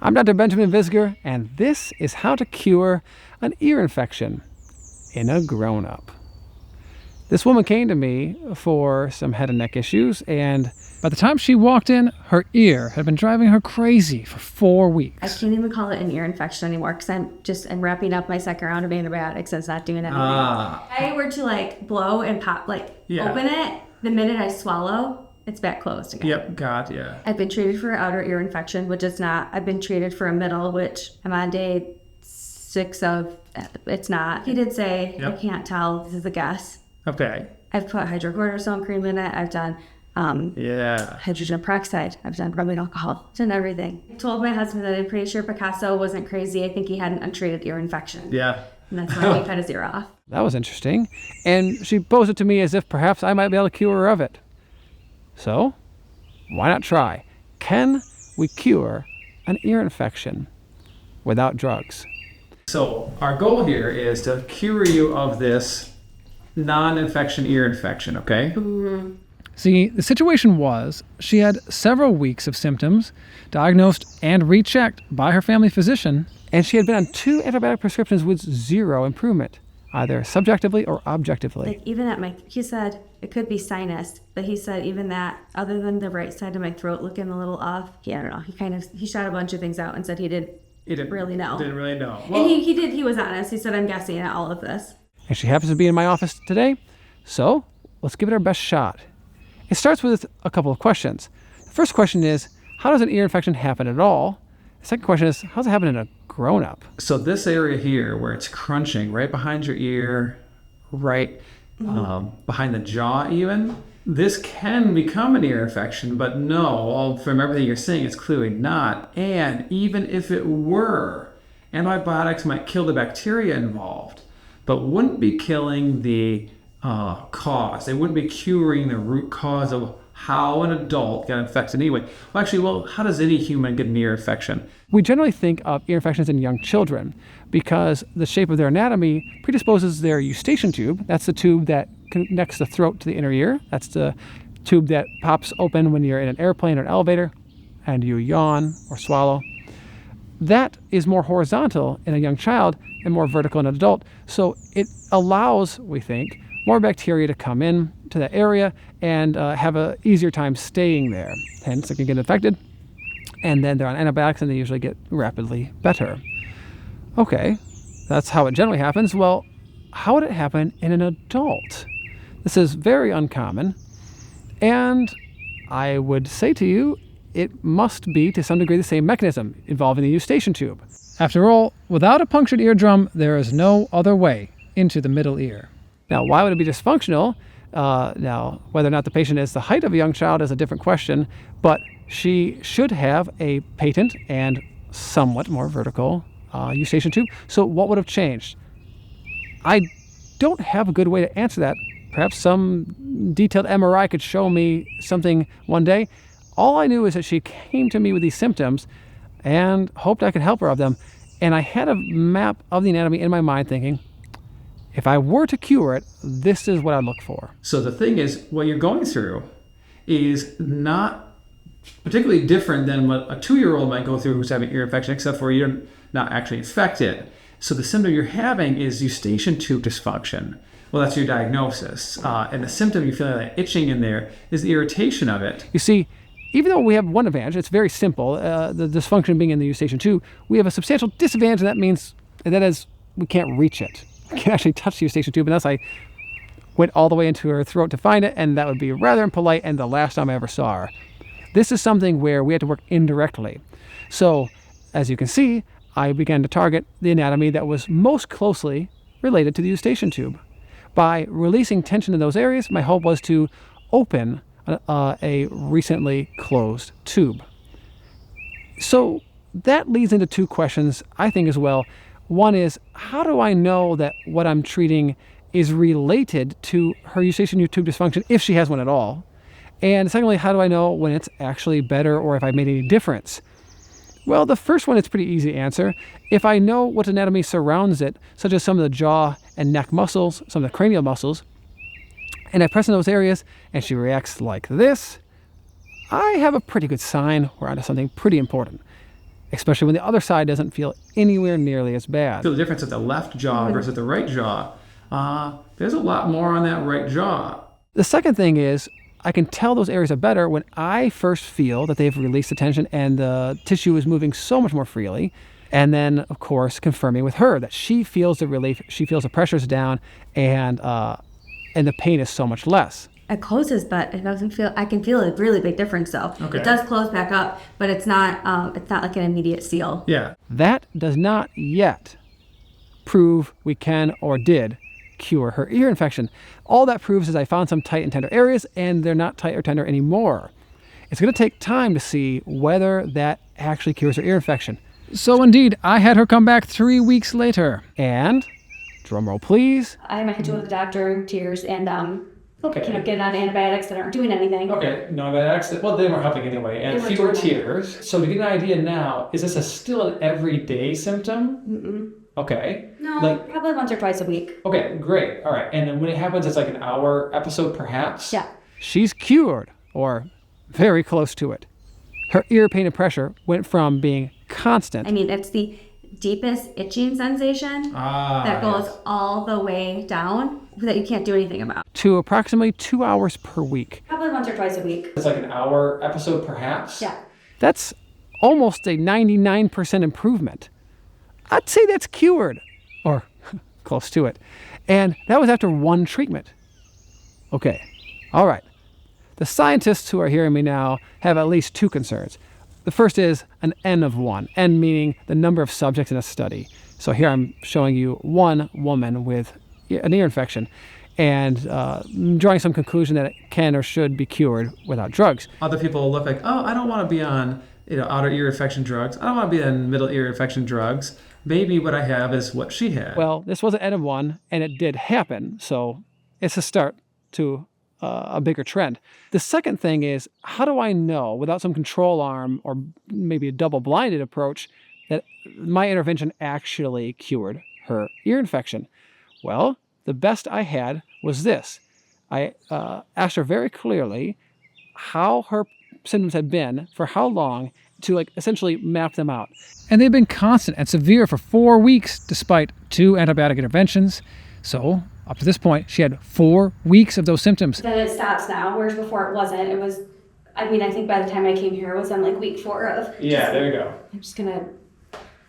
I'm Dr. Benjamin Visger, and this is how to cure an ear infection in a grown-up. This woman came to me for some head and neck issues, and by the time she walked in, her ear had been driving her crazy for 4 weeks. I can't even call it an ear infection anymore because I'm wrapping up my second round of antibiotics and it's not doing anything. If I were to blow and pop, open it, the minute I swallow, it's back closed again. Yep, yeah. I've been treated for outer ear infection, which is not. I've been treated for a middle, which I'm on day 6 of. It's not. He did say, I can't tell. This is a guess. Okay. I've put hydrocortisone cream in it. I've done hydrogen peroxide. I've done rubbing alcohol. I've done everything. I told my husband that I'm pretty sure Picasso wasn't crazy. I think he had an untreated ear infection. Yeah. And that's why he cut his ear off. That was interesting. And she posed it to me as if perhaps I might be able to cure her of it. So, why not try? Can we cure an ear infection without drugs? So, our goal here is to cure you of this non-infection ear infection, okay? Mm-hmm. See, the situation was she had several weeks of symptoms diagnosed and rechecked by her family physician, and she had been on 2 antibiotic prescriptions with 0 improvement, either subjectively or objectively. Even he said it could be sinus, but he said even that, other than the right side of my throat looking a little off, I don't know. He shot a bunch of things out and said he didn't really know. Didn't really know. Well, and he was honest. He said, I'm guessing at all of this. And she happens to be in my office today, so let's give it our best shot. It starts with a couple of questions. The first question is, how does an ear infection happen at all? The second question is, how does it happen in a grown-up? So this area here where it's crunching right behind your ear, right behind the jaw even, this can become an ear infection, but no, from everything you're saying, it's clearly not. And even if it were, antibiotics might kill the bacteria involved, but wouldn't be killing the cause. They wouldn't be curing the root cause of how an adult got infected anyway. How does any human get an ear infection? We generally think of ear infections in young children because the shape of their anatomy predisposes their eustachian tube. That's the tube that connects the throat to the inner ear. That's the tube that pops open when you're in an airplane or an elevator and you yawn or swallow. That is more horizontal in a young child and more vertical in an adult. So it allows, we think, more bacteria to come in to that area and have an easier time staying there. Hence, they can get infected. And then they're on antibiotics and they usually get rapidly better. Okay, that's how it generally happens. Well, how would it happen in an adult? This is very uncommon. And I would say to you, it must be to some degree the same mechanism involving the eustachian tube. After all, without a punctured eardrum, there is no other way into the middle ear. Now, why would it be dysfunctional? Now, whether or not the patient is the height of a young child is a different question, but she should have a patent and somewhat more vertical eustachian tube. So what would have changed? I don't have a good way to answer that. Perhaps some detailed MRI could show me something one day. All I knew is that she came to me with these symptoms and hoped I could help her of them. And I had a map of the anatomy in my mind thinking, if I were to cure it, this is what I'd look for. So the thing is, what you're going through is not particularly different than what a 2-year-old might go through who's having ear infection, except for you're not actually infected. So the symptom you're having is eustachian tube dysfunction. Well, that's your diagnosis. And the symptom you're feeling like itching in there is the irritation of it. You see, even though we have one advantage, it's very simple, the dysfunction being in the eustachian tube, we have a substantial disadvantage, and that means that is we can't reach it. We can't actually touch the eustachian tube unless I went all the way into her throat to find it, and that would be rather impolite and the last time I ever saw her. This is something where we had to work indirectly. So, as you can see, I began to target the anatomy that was most closely related to the eustachian tube. By releasing tension in those areas, my hope was to open a recently closed tube. So that leads into 2 questions, I think, as well. One is, how do I know that what I'm treating is related to her eustachian tube dysfunction, if she has one at all? And secondly, how do I know when it's actually better or if I made any difference? Well, the first one is pretty easy to answer. If I know what anatomy surrounds it, such as some of the jaw and neck muscles, some of the cranial muscles, and I press in those areas and she reacts like this, I have a pretty good sign we're onto something pretty important. especially when the other side doesn't feel anywhere nearly as bad. Feel the difference at the left jaw versus the right jaw. There's a lot more on that right jaw. The second thing is, I can tell those areas are better when I first feel that they've released the tension and the tissue is moving so much more freely. And then, of course, confirming with her that she feels the relief, she feels the pressure's down, and the pain is so much less. It closes, but it doesn't feel. I can feel a really big difference, though. Okay. It does close back up, but it's not like an immediate seal. Yeah. That does not yet prove we can or did cure her ear infection. All that proves is I found some tight and tender areas, and they're not tight or tender anymore. It's going to take time to see whether that actually cures her ear infection. So indeed, I had her come back 3 weeks later. And, drumroll please. I had to go to the doctor, tears, and Okay. get on antibiotics that aren't doing anything. Okay, no antibiotics. Well, they weren't helping anyway, and fewer tears. So to get an idea now, is this still an everyday symptom? Mm-mm. Okay. No, probably once or twice a week. Okay, great. All right. And then when it happens, it's like an hour episode, perhaps? Yeah. She's cured, or very close to it. Her ear pain and pressure went from being constant. I mean, it's the deepest itching sensation that goes all the way down that you can't do anything about. To approximately 2 hours per week. Probably once or twice a week. It's like an hour episode, perhaps? Yeah. That's almost a 99% improvement. I'd say that's cured, or close to it. And that was after one treatment. Okay, all right. The scientists who are hearing me now have at least two concerns. The first is an N of 1, N meaning the number of subjects in a study. So here I'm showing you one woman with an ear infection and drawing some conclusion that it can or should be cured without drugs. Other people look like, oh, I don't want to be on outer ear infection drugs. I don't want to be on middle ear infection drugs. Maybe what I have is what she had. Well, this was an N of 1, and it did happen, so it's a start to a bigger trend. The second thing is, how do I know, without some control arm or maybe a double-blinded approach, that my intervention actually cured her ear infection? Well, the best I had was this. I asked her very clearly how her symptoms had been, for how long, to essentially map them out. And they've been constant and severe for 4 weeks, despite 2 antibiotic interventions. So, up to this point, she had 4 weeks of those symptoms. Then it stops now, whereas before it wasn't. It was, I think by the time I came here, it was on week 4 of. Yeah, there you go. I'm just gonna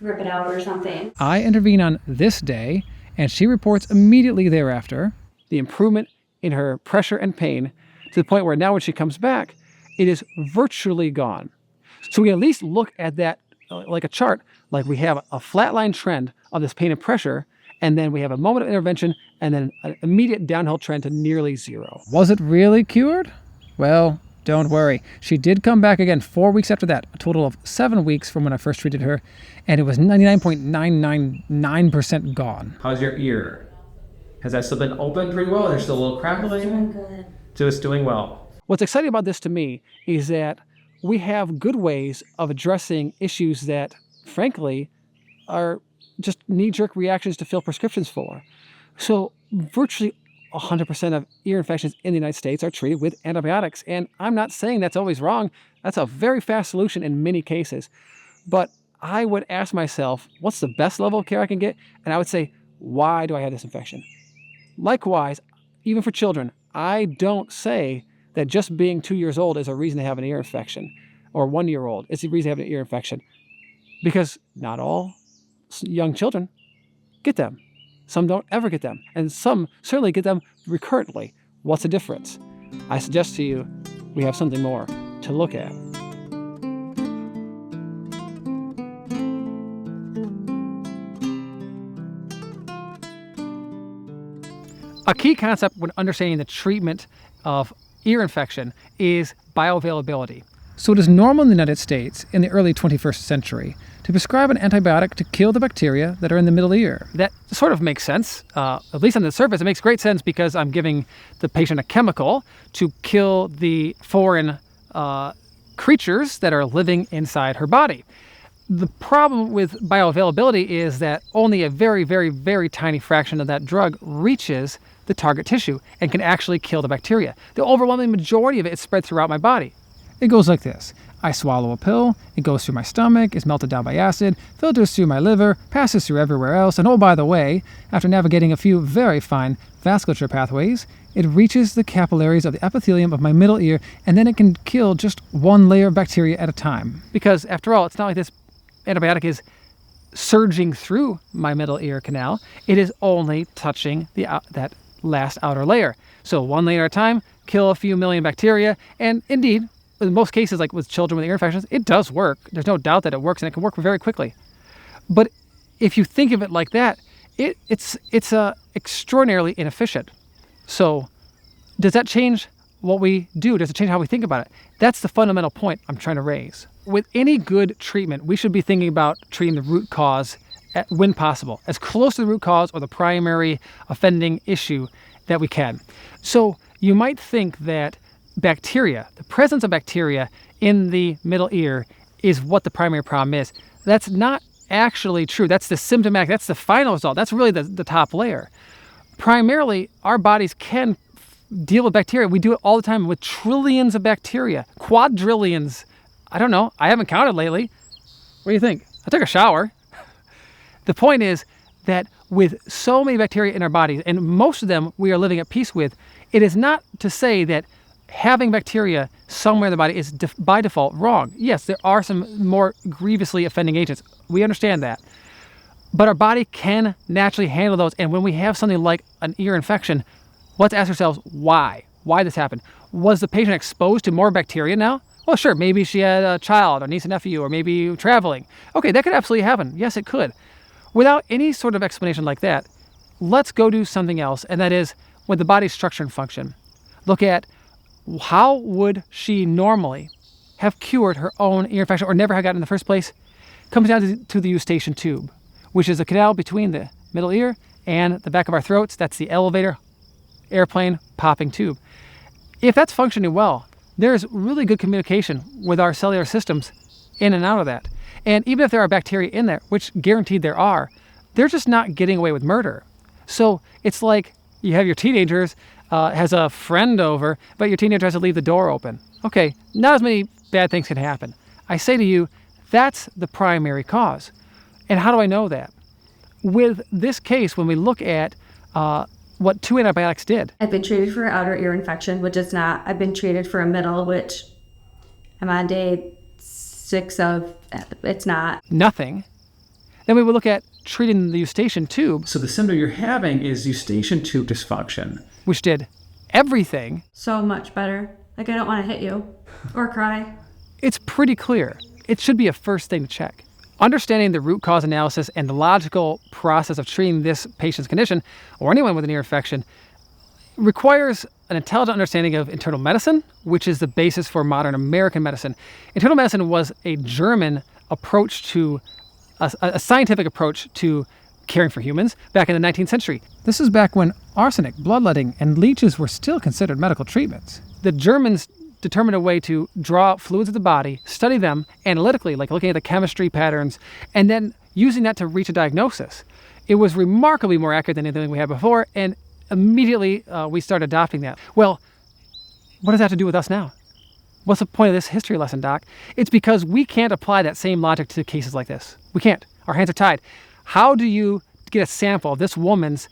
rip it out or something. I intervene on this day, and she reports immediately thereafter the improvement in her pressure and pain to the point where now when she comes back, it is virtually gone. So we at least look at that like a chart, like we have a flatline trend of this pain and pressure, and then we have a moment of intervention, and then an immediate downhill trend to nearly 0. Was it really cured? Well, don't worry. She did come back again 4 weeks after that, a total of 7 weeks from when I first treated her, and it was 99.999% gone. How's your ear? Has that still been open pretty well? There's still a little crackling? It's doing good. So it's doing well. What's exciting about this to me is that we have good ways of addressing issues that, frankly, are just knee-jerk reactions to fill prescriptions for. So virtually 100% of ear infections in the United States are treated with antibiotics. And I'm not saying that's always wrong. That's a very fast solution in many cases. But I would ask myself, what's the best level of care I can get? And I would say, why do I have this infection? Likewise, even for children, I don't say that just being 2 years old is a reason to have an ear infection, or 1 year old is a reason to have an ear infection, because not all young children get them. Some don't ever get them, and some certainly get them recurrently. What's the difference? I suggest to you we have something more to look at. A key concept when understanding the treatment of ear infection is bioavailability. So it is normal in the United States in the early 21st century to prescribe an antibiotic to kill the bacteria that are in the middle ear. That sort of makes sense, at least on the surface. It makes great sense because I'm giving the patient a chemical to kill the foreign creatures that are living inside her body. The problem with bioavailability is that only a very, very, very tiny fraction of that drug reaches the target tissue and can actually kill the bacteria. The overwhelming majority of it is spread throughout my body. It goes like this. I swallow a pill, it goes through my stomach, is melted down by acid, filters through my liver, passes through everywhere else, and oh, by the way, after navigating a few very fine vasculature pathways, it reaches the capillaries of the epithelium of my middle ear, and then it can kill just one layer of bacteria at a time. Because, after all, it's not like this antibiotic is surging through my middle ear canal. It is only touching that last outer layer. So one layer at a time, kill a few million bacteria, and indeed, in most cases, like with children with ear infections, it does work. There's no doubt that it works, and it can work very quickly. But if you think of it like that, it's extraordinarily inefficient. So does that change what we do? Does it change how we think about it? That's the fundamental point I'm trying to raise. With any good treatment, we should be thinking about treating the root cause when possible, as close to the root cause or the primary offending issue that we can. So you might think that bacteria, the presence of bacteria in the middle ear is what the primary problem is. That's not actually true. That's the symptomatic, that's the final result. That's really the top layer. Primarily, our bodies can deal with bacteria. We do it all the time with trillions of bacteria, quadrillions. I don't know. I haven't counted lately. What do you think? I took a shower. The point is that with so many bacteria in our bodies, and most of them we are living at peace with, it is not to say that having bacteria somewhere in the body is by default wrong. Yes, there are some more grievously offending agents. We understand that. But our body can naturally handle those. And when we have something like an ear infection, let's ask ourselves why. Why this happened? Was the patient exposed to more bacteria now? Well, sure, maybe she had a child or niece and nephew or maybe traveling. Okay, that could absolutely happen. Yes, it could. Without any sort of explanation like that, let's go do something else, and that is with the body's structure and function. Look at how would she normally have cured her own ear infection or never have gotten in the first place? Comes down to the Eustachian tube, which is a canal between the middle ear and the back of our throats. That's the elevator, airplane, popping tube. If that's functioning well, there's really good communication with our cellular systems in and out of that. And even if there are bacteria in there, which guaranteed there are, they're just not getting away with murder. So it's like you have your teenagers, has a friend over, but your teenager has to leave the door open. Okay, not as many bad things can happen. I say to you, that's the primary cause. And how do I know that? With this case, when we look at what 2 antibiotics did. I've been treated for outer ear infection, which is not. I've been treated for a middle, which I'm on day 6 of. It's not. Nothing. Then we would look at treating the Eustachian tube. So the symptom you're having is Eustachian tube dysfunction. Which did everything. So much better. Like, I don't want to hit you or cry. It's pretty clear. It should be a first thing to check. Understanding the root cause analysis and the logical process of treating this patient's condition, or anyone with an ear infection, requires an intelligent understanding of internal medicine, which is the basis for modern American medicine. Internal medicine was a German approach to, a scientific approach to caring for humans back in the 19th century. This is back when arsenic, bloodletting, and leeches were still considered medical treatments. The Germans determined a way to draw out fluids of the body, study them analytically, like looking at the chemistry patterns, and then using that to reach a diagnosis. It was remarkably more accurate than anything we had before, and immediately we started adopting that. Well, what does that have to do with us now? What's the point of this history lesson, Doc? It's because we can't apply that same logic to cases like this. We can't. Our hands are tied. How do you get a sample of this woman's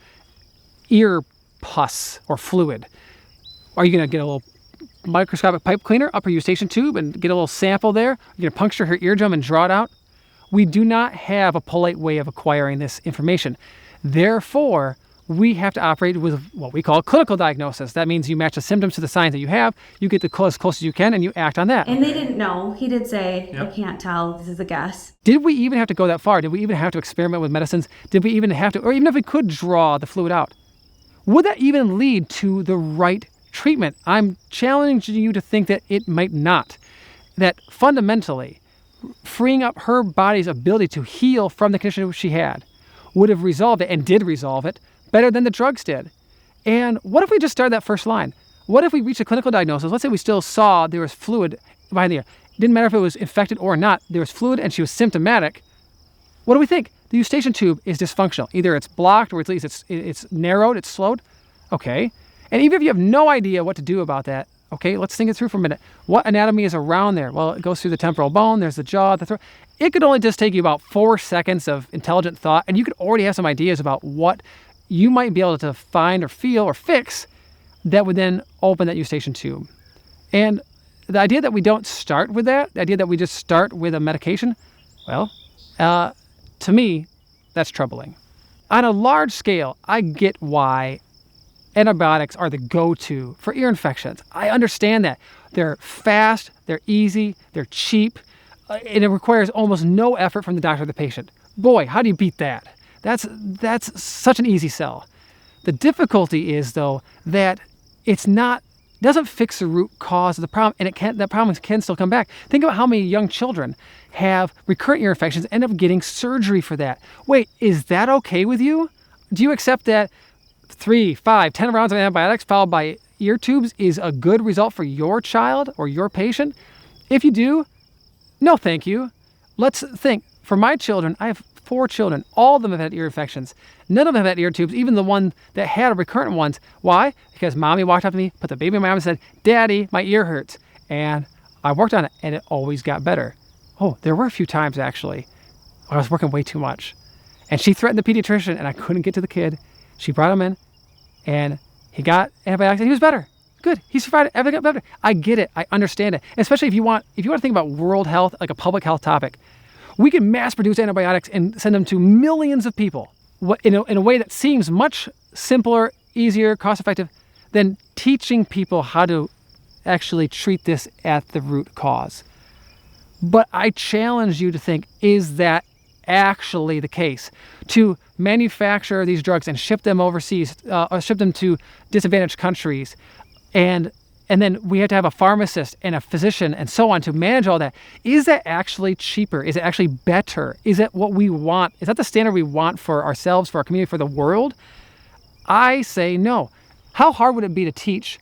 ear pus or fluid? Are you going to get a little microscopic pipe cleaner up her Eustachian tube and get a little sample there? You're going to puncture her eardrum and draw it out? We do not have a polite way of acquiring this information. Therefore, we have to operate with what we call clinical diagnosis. That means you match the symptoms to the signs that you have, you get as close as you can, and you act on that. And they didn't know. He did say, I can't tell, this is a guess. Did we even have to go that far? Did we even have to experiment with medicines? Did we even have to, or even if we could draw the fluid out, would that even lead to the right treatment? I'm challenging you to think that it might not. That fundamentally, freeing up her body's ability to heal from the condition she had would have resolved it, and did resolve it, better than the drugs did. And what if we just started that first line? What if we reached a clinical diagnosis? Let's say we still saw there was fluid behind the ear. It didn't matter if it was infected or not. There was fluid and she was symptomatic. What do we think? The Eustachian tube is dysfunctional. Either it's blocked or at least it's narrowed, it's slowed. Okay. And even if you have no idea what to do about that, Okay, let's think it through for a minute. What anatomy is around there? Well, it goes through the temporal bone, there's the jaw, the throat. It could only just take you about 4 seconds of intelligent thought, and you could already have some ideas about what you might be able to find or feel or fix that would then open that Eustachian tube. And the idea that we don't start with that, the idea that we just start with a medication, well, to me, that's troubling. On a large scale, I get why antibiotics are the go-to for ear infections. I understand that. They're fast, they're easy, they're cheap, and it requires almost no effort from the doctor or the patient. Boy, how do you beat that? That's such an easy sell. The difficulty is, though, that doesn't fix the root cause of the problem, and that problem can still come back. Think about how many young children have recurrent ear infections, end up getting surgery for that. Wait, is that okay with you? Do you accept that 3, 5, 10 rounds of antibiotics followed by ear tubes is a good result for your child or your patient? If you do, no thank you. Let's think. For my children, I have 4 children. All of them have had ear infections. None of them have had ear tubes, even the one that had recurrent ones. Why? Because mommy walked up to me, put the baby in my arm and said, "Daddy, my ear hurts." And I worked on it, and it always got better. Oh, there were a few times, actually, I was working way too much. And she threatened the pediatrician, and I couldn't get to the kid. She brought him in, and he got antibiotics, and he was better. Good. He survived. Everything got better. I get it. I understand it. Especially if you want to think about world health, like a public health topic. We can mass produce antibiotics and send them to millions of people in a way that seems much simpler, easier, cost-effective than teaching people how to actually treat this at the root cause. But I challenge you to think, is that actually the case? To manufacture these drugs and ship them overseas, or ship them to disadvantaged countries, and then we have to have a pharmacist and a physician and so on to manage all that. Is that actually cheaper? Is it actually better? Is it what we want? Is that the standard we want for ourselves, for our community, for the world? I say no. How hard would it be to teach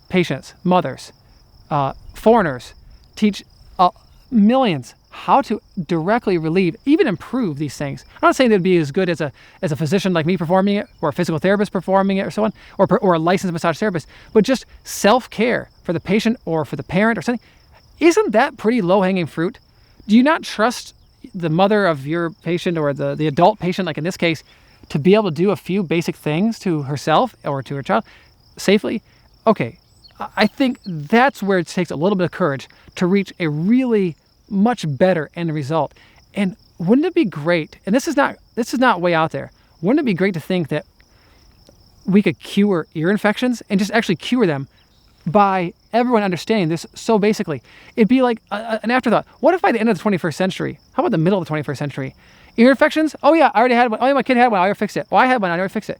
patients, mothers, foreigners, teach millions how to directly relieve, even improve these things? I'm not saying they'd be as good as a physician like me performing it, or a physical therapist performing it, or so on, or a licensed massage therapist, but just self-care for the patient or for the parent or something. Isn't that pretty low-hanging fruit? Do you not trust the mother of your patient or the adult patient, like in this case, to be able to do a few basic things to herself or to her child safely? Okay, I think that's where it takes a little bit of courage to reach a really much better end result. And wouldn't it be great, and this is not way out there, wouldn't it be great to think that we could cure ear infections and just actually cure them by everyone understanding this so basically? It'd be like an afterthought. What if by the end of the 21st century, how about the middle of the 21st century, ear infections? Oh yeah, I already had one. Oh yeah, my kid had one. I already fixed it. Oh, I had one. I already fixed it.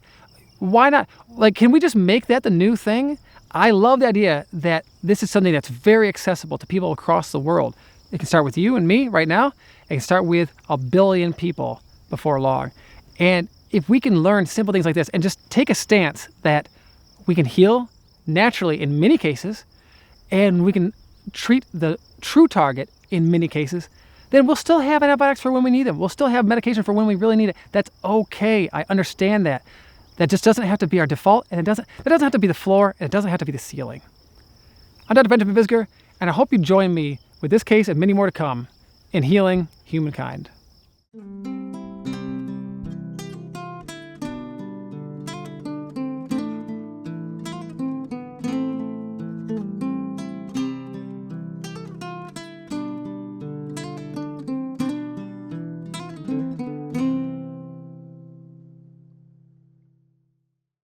Why not? Like, can we just make that the new thing? I love the idea that this is something that's very accessible to people across the world. It can start with you and me right now. It can start with 1 billion people before long. And if we can learn simple things like this and just take a stance that we can heal naturally in many cases, and we can treat the true target in many cases, then we'll still have antibiotics for when we need them. We'll still have medication for when we really need it. That's okay. I understand that. That just doesn't have to be our default, and that doesn't have to be the floor, and it doesn't have to be the ceiling. I'm Dr. Benjamin Visger, and I hope you join me with this case and many more to come in healing humankind.